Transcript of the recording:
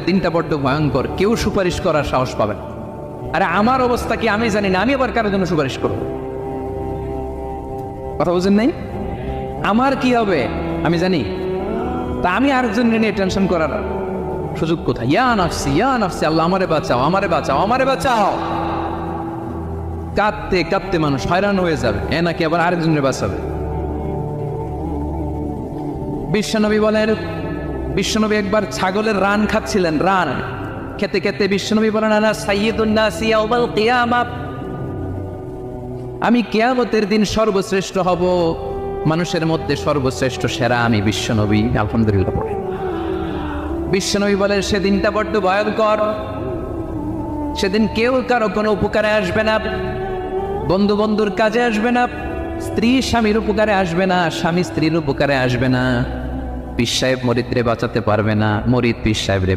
দিনটা বড্ড ভয়ঙ্কর, কেউ সুপারিশ করার সাহস পাবে না। আরে আমার অবস্থা কি আমি জানি না, আমি আবার কারোর জন্য সুপারিশ করব? কথা বুঝেন নাই? আমার কি হবে আমি জানি, তা আমি আরেকজন নিয়ে টেনশন করার সুযোগ কোথায়? ইয়া নাফসি, আল্লাহ আমারে বাঁচাও, আমারে বাঁচাও, আমারে বাঁচাও। কাঁদতে কাঁদতে মানুষ হয়রান হয়ে যাবে, এ নাকি আবার আরেকজনের বাঁচাবে। বিশ্বনবী একবার ছাগলের রান খাচ্ছিলেন, রান খেতে খেতে বিশ্বনবী বলেন, আনা সাইয়্যিদুন নাসি ইয়াউমাল কিয়ামাহ, আমি কিয়ামতের দিন সর্বশ্রেষ্ঠ হব, মানুষের মধ্যে সর্বশ্রেষ্ঠ সেরা আমি বিশ্বনবী। আলহামদুলিল্লাহ পড়ে বিশ্বনবী বলেন, সেদিনটা বড্ড ভয়ঙ্কর, সেদিন কেউ কারো কোনো উপকারে আসবে না, বন্ধু বন্ধুর কাজে আসবে না, স্ত্রী স্বামীর উপকারে আসবে না, স্বামী স্ত্রীর উপকারে আসবে না, পীর সাহেব মরিদরে বাঁচাতে পারবে না, মরিদ পীর সাহেবরে